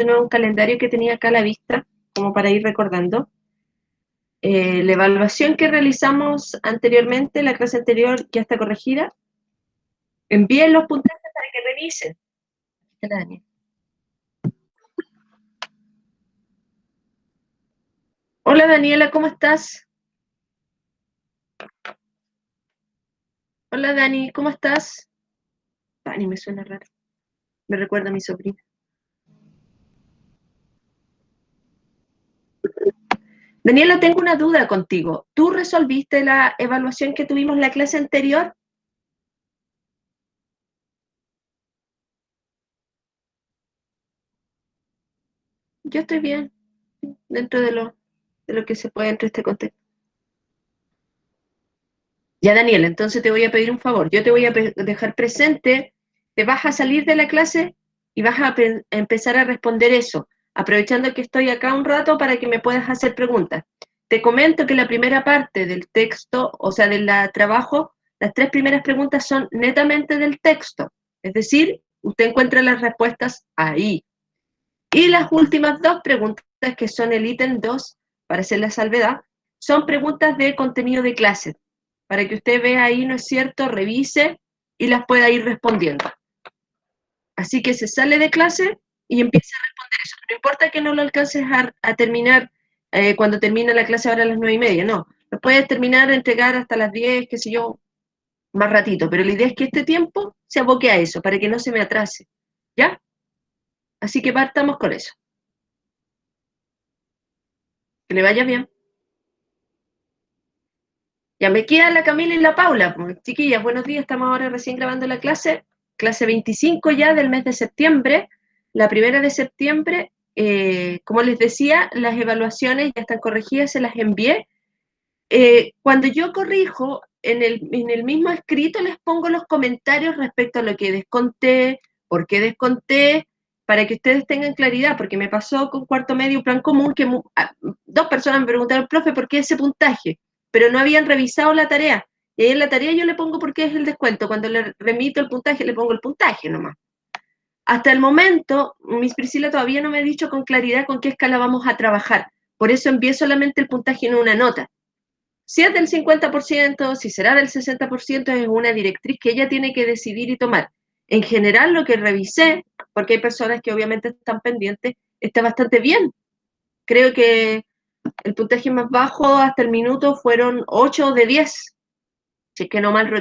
de nuevo un calendario que tenía acá a la vista, como para ir recordando. La evaluación que realizamos anteriormente, la clase anterior ya está corregida. Envíen los puntajes para que revisen. Hola Daniela, ¿cómo estás? Hola Dani, ¿cómo estás? Dani, me suena raro. Me recuerda a mi sobrina. Daniela, tengo una duda contigo. ¿Tú resolviste la evaluación que tuvimos en la clase anterior? Yo estoy bien, dentro de lo que se puede entre este contexto. Ya, Daniela, entonces te voy a pedir un favor. Yo te voy a dejar presente, te vas a salir de la clase y vas a empezar a responder eso, aprovechando que estoy acá un rato para que me puedas hacer preguntas. Te comento que la primera parte del texto, o sea, del trabajo, las tres primeras preguntas son netamente del texto. Es decir, usted encuentra las respuestas ahí. Y las últimas dos preguntas, que son el ítem 2, para hacer la salvedad, son preguntas de contenido de clase, para que usted vea ahí, ¿no es cierto?, revise y las pueda ir respondiendo. Así que se sale de clase y empieza a responder eso. No importa que no lo alcances a terminar cuando termina la clase ahora a las 9:30, no. Lo puedes terminar, entregar hasta las 10, qué sé yo, más ratito, pero la idea es que este tiempo se aboque a eso, para que no se me atrase. ¿Ya? Así que partamos con eso. Que le vaya bien. Ya me queda la Camila y la Paula. Pues, chiquillas, buenos días. Estamos ahora recién grabando la clase 25 ya del mes de septiembre. La primera de septiembre, como les decía, las evaluaciones ya están corregidas, se las envié. Cuando yo corrijo, en el mismo escrito les pongo los comentarios respecto a lo que desconté, por qué desconté, para que ustedes tengan claridad, porque me pasó con cuarto medio plan común que dos personas me preguntaron, profe, ¿por qué ese puntaje? Pero no habían revisado la tarea. Y ahí en la tarea yo le pongo por qué es el descuento. Cuando le remito el puntaje, le pongo el puntaje nomás. Hasta el momento, Miss Priscila todavía no me ha dicho con claridad con qué escala vamos a trabajar. Por eso envié solamente el puntaje en una nota. Si es del 50%, si será del 60%, es una directriz que ella tiene que decidir y tomar. En general, lo que revisé, porque hay personas que obviamente están pendientes, está bastante bien. Creo que el puntaje más bajo hasta el minuto fueron 8 de 10, si es que no mal no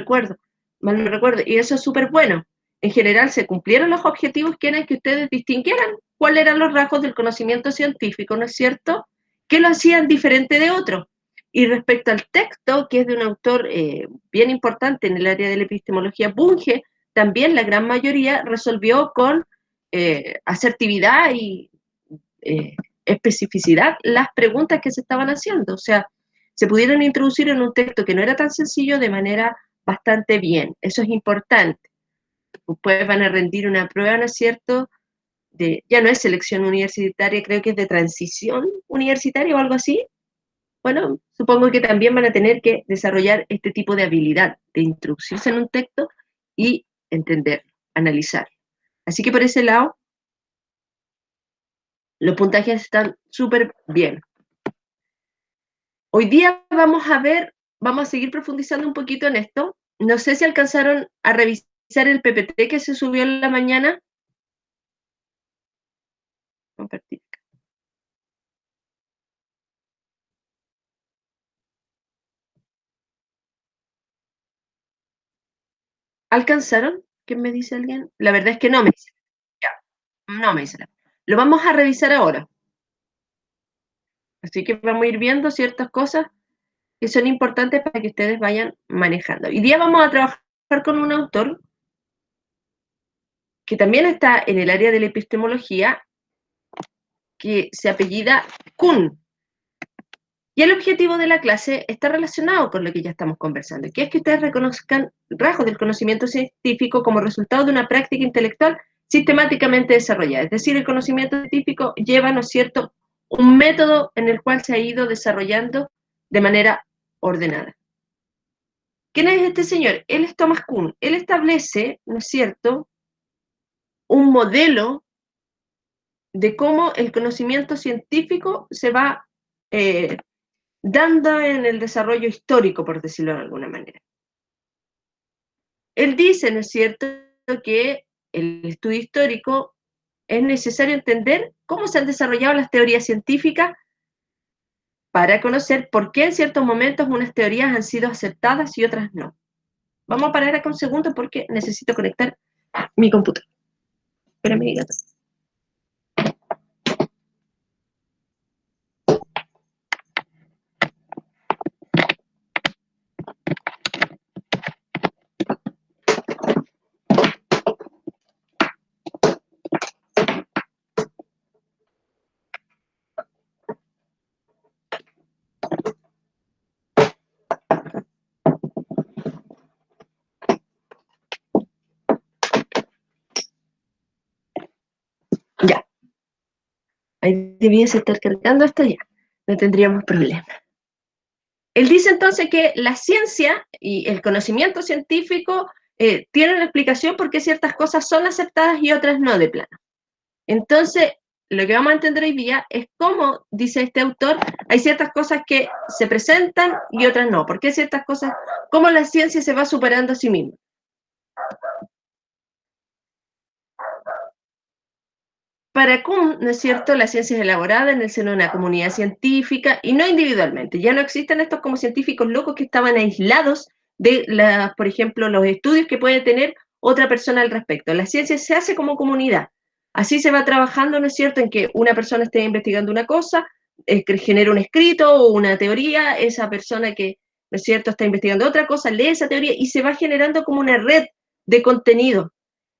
recuerdo, y eso es súper bueno. En general, se cumplieron los objetivos que eran que ustedes distinguieran cuáles eran los rasgos del conocimiento científico, ¿no es cierto?, que lo hacían diferente de otros. Y respecto al texto, que es de un autor bien importante en el área de la epistemología, Bunge, también la gran mayoría resolvió con asertividad y especificidad las preguntas que se estaban haciendo. O sea, se pudieron introducir en un texto que no era tan sencillo de manera bastante bien. Eso es importante. Después van a rendir una prueba, ¿no es cierto?, ya no es selección universitaria, creo que es de transición universitaria o algo así. Bueno, supongo que también van a tener que desarrollar este tipo de habilidad, de introducirse en un texto y entender, analizar. Así que por ese lado, los puntajes están súper bien. Hoy día vamos a seguir profundizando un poquito en esto. No sé si alcanzaron a revisar el PPT que se subió en la mañana. Compartir. ¿Alcanzaron? ¿Qué me dice alguien? La verdad es que no me dice. Ya, no me dice. Lo vamos a revisar ahora. Así que vamos a ir viendo ciertas cosas que son importantes para que ustedes vayan manejando. Hoy día vamos a trabajar con un autor que también está en el área de la epistemología, que se apellida Kuhn. Y el objetivo de la clase está relacionado con lo que ya estamos conversando, que es que ustedes reconozcan rasgos del conocimiento científico como resultado de una práctica intelectual sistemáticamente desarrollada. Es decir, el conocimiento científico lleva, ¿no es cierto?, un método en el cual se ha ido desarrollando de manera ordenada. ¿Quién es este señor? Él es Thomas Kuhn. Él establece, ¿no es cierto?, un modelo de cómo el conocimiento científico se va dando en el desarrollo histórico, por decirlo de alguna manera. Él dice, ¿no es cierto?, que el estudio histórico es necesario entender cómo se han desarrollado las teorías científicas para conocer por qué en ciertos momentos unas teorías han sido aceptadas y otras no. Vamos a parar acá un segundo porque necesito conectar mi computador. Espérame, mi gato. Ya. Ahí debiese estar cargando esto ya. No tendríamos problema. Él dice entonces que la ciencia y el conocimiento científico tienen una explicación por qué ciertas cosas son aceptadas y otras no de plano. Entonces, lo que vamos a entender hoy día es cómo, dice este autor, hay ciertas cosas que se presentan y otras no. ¿Por qué ciertas cosas? ¿Cómo la ciencia se va superando a sí misma? Para Kuhn, ¿no es cierto?, la ciencia es elaborada en el seno de una comunidad científica y no individualmente. Ya no existen estos como científicos locos que estaban aislados de, por ejemplo, los estudios que puede tener otra persona al respecto. La ciencia se hace como comunidad. Así se va trabajando, ¿no es cierto?, en que una persona esté investigando una cosa, que genera un escrito o una teoría, esa persona que, ¿no es cierto?, está investigando otra cosa, lee esa teoría y se va generando como una red de contenido.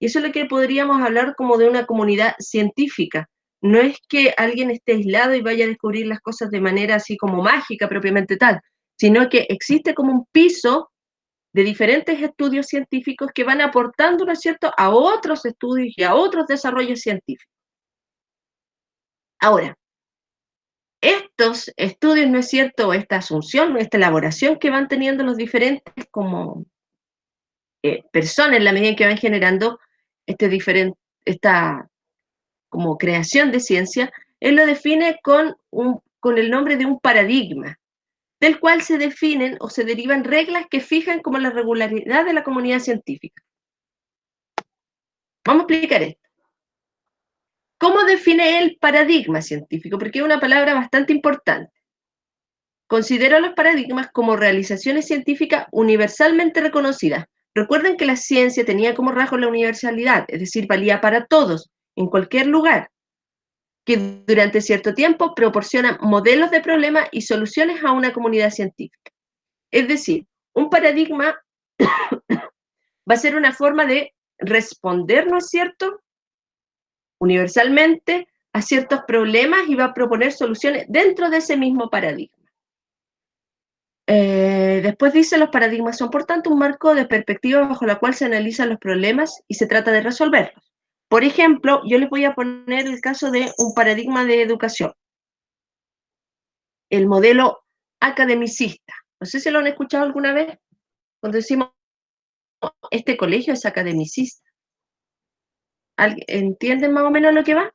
Y eso es lo que podríamos hablar como de una comunidad científica. No es que alguien esté aislado y vaya a descubrir las cosas de manera así como mágica propiamente tal, sino que existe como un piso de diferentes estudios científicos que van aportando, ¿no es cierto?, a otros estudios y a otros desarrollos científicos. Ahora, estos estudios, ¿no es cierto?, esta asunción, esta elaboración que van teniendo los diferentes como personas en la medida en que van generando esta como creación de ciencia, él lo define con el nombre de un paradigma, del cual se definen o se derivan reglas que fijan como la regularidad de la comunidad científica. Vamos a explicar esto. ¿Cómo define el paradigma científico? Porque es una palabra bastante importante. Considera los paradigmas como realizaciones científicas universalmente reconocidas. Recuerden que la ciencia tenía como rasgo la universalidad, es decir, valía para todos, en cualquier lugar, que durante cierto tiempo proporcionan modelos de problemas y soluciones a una comunidad científica. Es decir, un paradigma va a ser una forma de responder, ¿no es cierto?, universalmente a ciertos problemas y va a proponer soluciones dentro de ese mismo paradigma. Después dice, los paradigmas son, por tanto, un marco de perspectiva bajo la cual se analizan los problemas y se trata de resolverlos. Por ejemplo, yo les voy a poner el caso de un paradigma de educación, el modelo academicista. No sé si lo han escuchado alguna vez, cuando decimos, este colegio es academicista. ¿Entienden más o menos lo que va?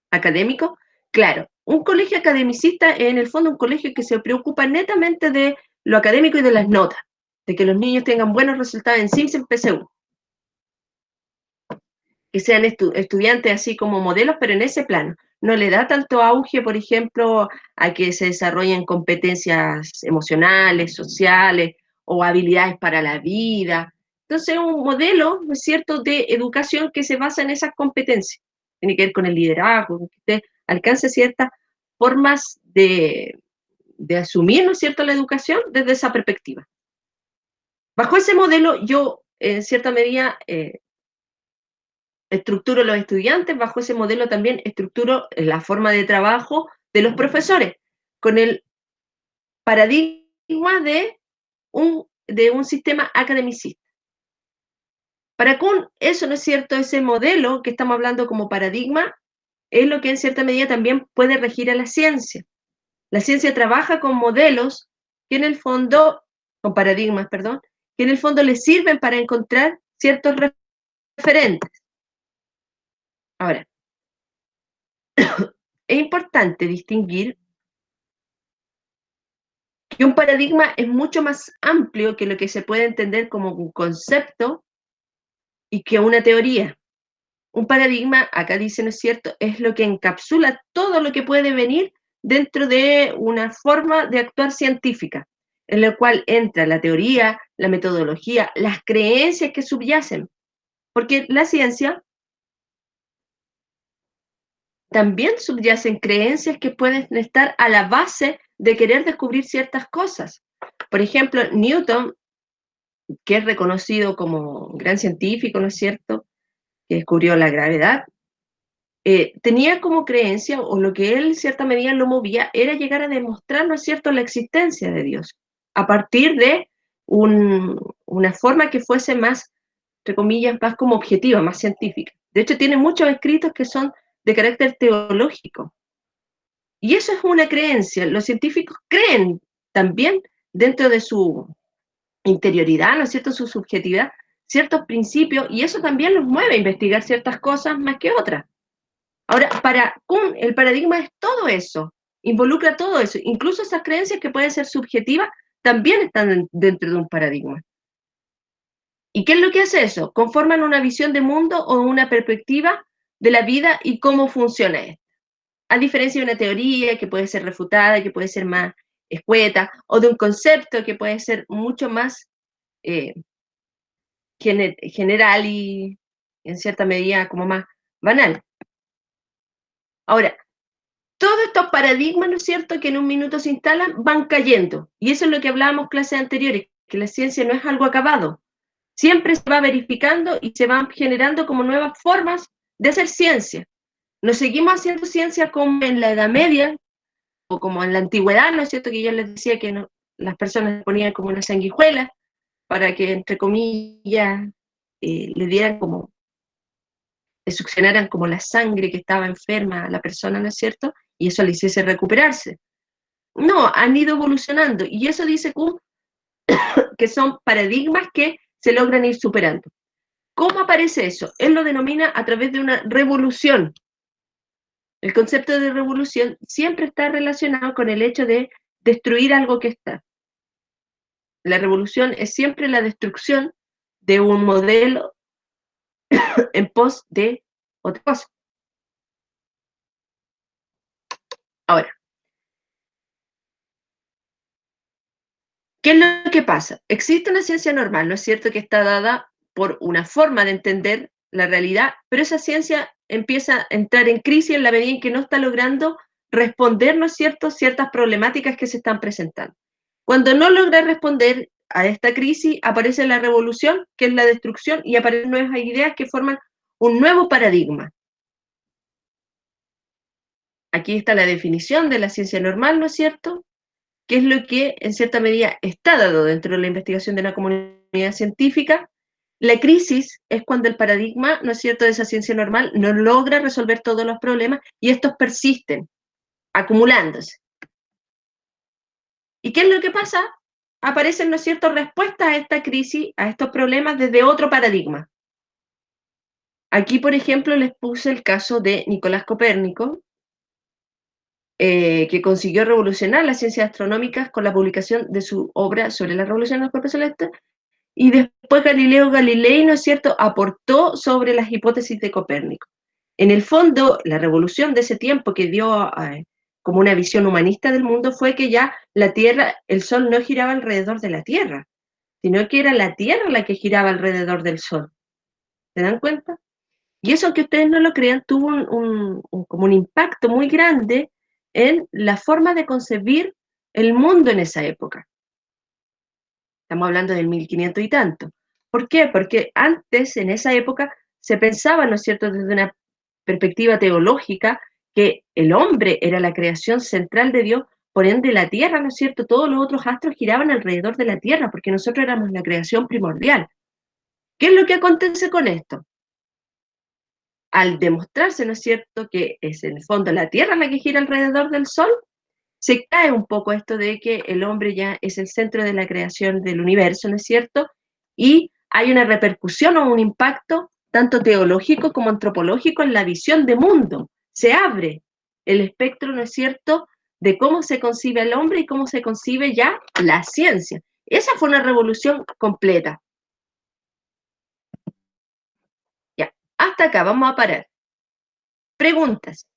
Académico, claro. Un colegio academicista es en el fondo un colegio que se preocupa netamente de lo académico y de las notas, de que los niños tengan buenos resultados en CIMSS y en PSU, que sean estudiantes así como modelos, pero en ese plano. No le da tanto auge, por ejemplo, a que se desarrollen competencias emocionales, sociales o habilidades para la vida. Entonces, un modelo, ¿no es cierto?, de educación que se basa en esas competencias. Tiene que ver con el liderazgo, que usted alcance ciertas formas de asumir, ¿no es cierto?, la educación desde esa perspectiva. Bajo ese modelo, yo, en cierta medida, estructuro los estudiantes, bajo ese modelo también estructuro la forma de trabajo de los profesores, con el paradigma de un sistema academicista. Para Kuhn, eso no es cierto, ese modelo que estamos hablando como paradigma es lo que en cierta medida también puede regir a la ciencia. La ciencia trabaja con modelos que en el fondo con paradigmas, perdón, que en el fondo les sirven para encontrar ciertos referentes. Ahora, es importante distinguir que un paradigma es mucho más amplio que lo que se puede entender como un concepto y que una teoría. Un paradigma, acá dice, ¿no es cierto?, es lo que encapsula todo lo que puede venir dentro de una forma de actuar científica, en la cual entra la teoría, la metodología, las creencias que subyacen. Porque la ciencia también subyacen creencias que pueden estar a la base de querer descubrir ciertas cosas. Por ejemplo, Newton, que es reconocido como un gran científico, ¿no es cierto?, que descubrió la gravedad, tenía como creencia, o lo que él en cierta medida lo movía, era llegar a demostrar, ¿no es cierto?, la existencia de Dios, a partir de una forma que fuese más, entre comillas, más como objetiva, más científica. De hecho, tiene muchos escritos que son de carácter teológico. Y eso es una creencia. Los científicos creen también dentro de su interioridad, ¿no es cierto?, su subjetividad, ciertos principios, y eso también los mueve a investigar ciertas cosas más que otras. Ahora, para Kuhn, el paradigma es todo eso, involucra todo eso, incluso esas creencias que pueden ser subjetivas, también están dentro de un paradigma. ¿Y qué es lo que hace eso? Conforman una visión de mundo o una perspectiva de la vida y cómo funciona esto. A diferencia de una teoría que puede ser refutada, que puede ser más escueta, o de un concepto que puede ser mucho más eh, general y en cierta medida como más banal. Ahora, todos estos paradigmas, ¿no es cierto?, que en un minuto se instalan, van cayendo. Y eso es lo que hablábamos clases anteriores, que la ciencia no es algo acabado. Siempre se va verificando y se van generando como nuevas formas de hacer ciencia. No seguimos haciendo ciencia como en la Edad Media o como en la Antigüedad, ¿no es cierto?, que yo les decía que no, las personas ponían como una sanguijuela para que, entre comillas, le dieran como, le succionaran como la sangre que estaba enferma a la persona, ¿no es cierto?, y eso le hiciese recuperarse. No, han ido evolucionando, y eso dice Kuhn, que son paradigmas que se logran ir superando. ¿Cómo aparece eso? Él lo denomina a través de una revolución. El concepto de revolución siempre está relacionado con el hecho de destruir algo que está. La revolución es siempre la destrucción de un modelo en pos de otra cosa. Ahora, ¿qué es lo que pasa? Existe una ciencia normal, ¿no es cierto?, que está dada por una forma de entender la realidad, pero esa ciencia empieza a entrar en crisis en la medida en que no está logrando responder, ¿no es cierto?, ciertas problemáticas que se están presentando. Cuando no logra responder a esta crisis, aparece la revolución, que es la destrucción, y aparecen nuevas ideas que forman un nuevo paradigma. Aquí está la definición de la ciencia normal, ¿no es cierto?, que es lo que en cierta medida está dado dentro de la investigación de la comunidad científica. La crisis es cuando el paradigma, ¿no es cierto?, de esa ciencia normal no logra resolver todos los problemas y estos persisten, acumulándose. ¿Y qué es lo que pasa? Aparecen, ¿no es cierto?, respuestas a esta crisis, a estos problemas desde otro paradigma. Aquí, por ejemplo, les puse el caso de Nicolás Copérnico, que consiguió revolucionar las ciencias astronómicas con la publicación de su obra sobre la revolución de los cuerpos celestes, y después Galileo Galilei, ¿no es cierto?, aportó sobre las hipótesis de Copérnico. En el fondo, la revolución de ese tiempo que dio como una visión humanista del mundo fue que ya la Tierra, el Sol no giraba alrededor de la Tierra, sino que era la Tierra la que giraba alrededor del Sol. ¿Se dan cuenta? Y eso, aunque ustedes no lo crean, tuvo como un impacto muy grande en la forma de concebir el mundo en esa época. Estamos hablando del 1500 y tanto. ¿Por qué? Porque antes, en esa época, se pensaba, ¿no es cierto?, desde una perspectiva teológica, que el hombre era la creación central de Dios, por ende la Tierra, ¿no es cierto?, todos los otros astros giraban alrededor de la Tierra, porque nosotros éramos la creación primordial. ¿Qué es lo que acontece con esto? Al demostrarse, ¿no es cierto?, que es en el fondo la Tierra la que gira alrededor del Sol, se cae un poco esto de que el hombre ya es el centro de la creación del universo, ¿no es cierto? Y hay una repercusión o un impacto tanto teológico como antropológico en la visión de mundo. Se abre el espectro, ¿no es cierto?, de cómo se concibe el hombre y cómo se concibe ya la ciencia. Esa fue una revolución completa. Ya, hasta acá, vamos a parar. Preguntas.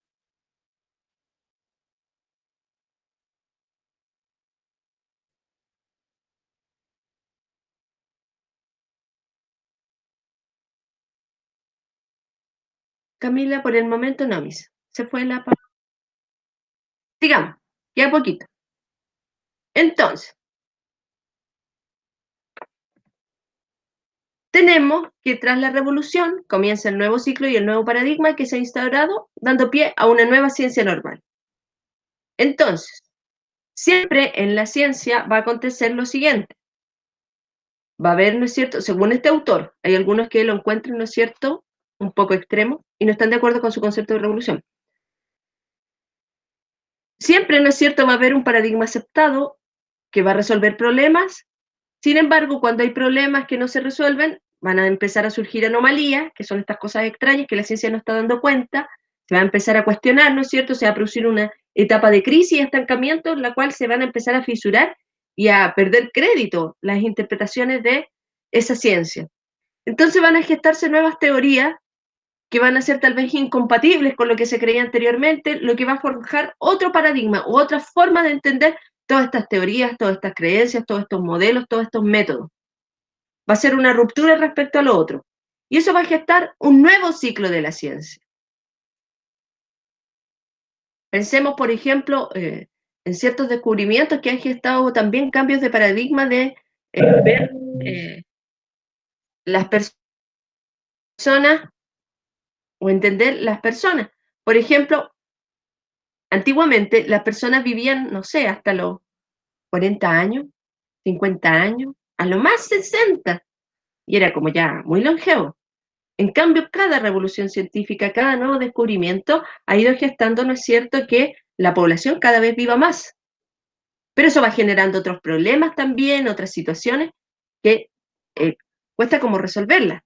Camila, por el momento no, mis. Se fue la... Sigamos, ya poquito. Entonces, tenemos que tras la revolución comienza el nuevo ciclo y el nuevo paradigma que se ha instaurado, dando pie a una nueva ciencia normal. Entonces, siempre en la ciencia va a acontecer lo siguiente. Va a haber, ¿no es cierto?, según este autor, hay algunos que lo encuentran, ¿no es cierto?, un poco extremo y no están de acuerdo con su concepto de revolución. Siempre, ¿no es cierto?, va a haber un paradigma aceptado que va a resolver problemas. Sin embargo, cuando hay problemas que no se resuelven, van a empezar a surgir anomalías, que son estas cosas extrañas que la ciencia no está dando cuenta, se va a empezar a cuestionar, ¿no es cierto? Se va a producir una etapa de crisis y estancamiento en la cual se van a empezar a fisurar y a perder crédito las interpretaciones de esa ciencia. Entonces van a gestarse nuevas teorías que van a ser tal vez incompatibles con lo que se creía anteriormente, lo que va a forjar otro paradigma u otra forma de entender todas estas teorías, todas estas creencias, todos estos modelos, todos estos métodos. Va a ser una ruptura respecto a lo otro. Y eso va a gestar un nuevo ciclo de la ciencia. Pensemos, por ejemplo, en ciertos descubrimientos que han gestado también cambios de paradigma de ver las personas o entender las personas. Por ejemplo, antiguamente las personas vivían, no sé, hasta los 40 años, 50 años, a lo más 60, y era como ya muy longevo. En cambio, cada revolución científica, cada nuevo descubrimiento ha ido gestando, ¿no es cierto?, que la población cada vez viva más. Pero eso va generando otros problemas también, otras situaciones que eh, cuesta como resolverlas.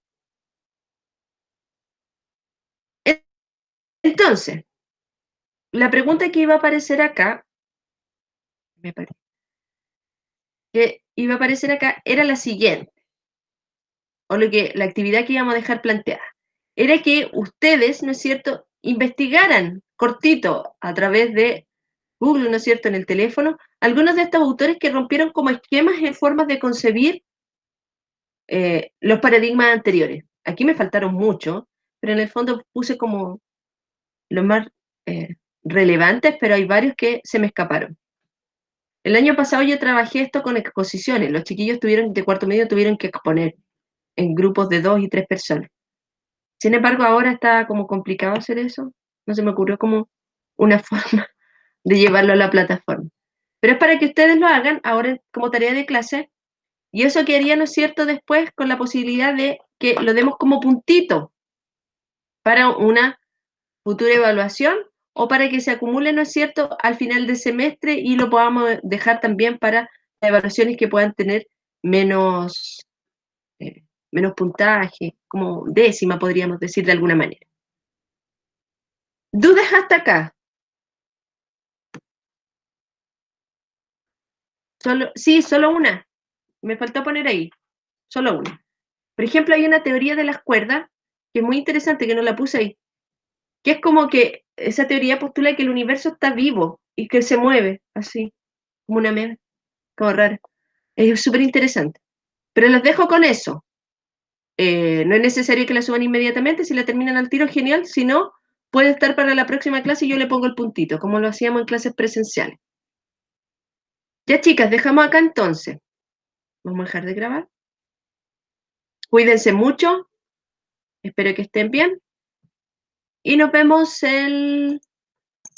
Entonces, la pregunta que iba a aparecer acá, me parece, que iba a aparecer acá era la siguiente, o la actividad que íbamos a dejar planteada, era que ustedes, ¿no es cierto?, investigaran cortito a través de Google, ¿no es cierto?, en el teléfono, algunos de estos autores que rompieron como esquemas en formas de concebir los paradigmas anteriores. Aquí me faltaron mucho, pero en el fondo puse como los más relevantes, pero hay varios que se me escaparon. El año pasado yo trabajé esto con exposiciones. Los chiquillos de cuarto medio tuvieron que exponer en grupos de 2 y 3 personas. Sin embargo, ahora está como complicado hacer eso. No se me ocurrió como una forma de llevarlo a la plataforma. Pero es para que ustedes lo hagan ahora como tarea de clase. Y eso quedaría, ¿no es cierto?, después con la posibilidad de que lo demos como puntito para una futura evaluación o para que se acumule, ¿no es cierto?, al final del semestre y lo podamos dejar también para las evaluaciones que puedan tener menos, menos puntaje, como décima, podríamos decir de alguna manera. ¿Dudas hasta acá? Sí, solo una. Me faltó poner ahí. Solo una. Por ejemplo, hay una teoría de las cuerdas que es muy interesante, que no la puse ahí, que es como que esa teoría postula que el universo está vivo y que se mueve, así, como una meme, como raro. Es súper interesante. Pero los dejo con eso. No es necesario que la suban inmediatamente, si la terminan al tiro, genial, si no, puede estar para la próxima clase y yo le pongo el puntito, como lo hacíamos en clases presenciales. Ya chicas, dejamos acá entonces. Vamos a dejar de grabar. Cuídense mucho, espero que estén bien y nos vemos el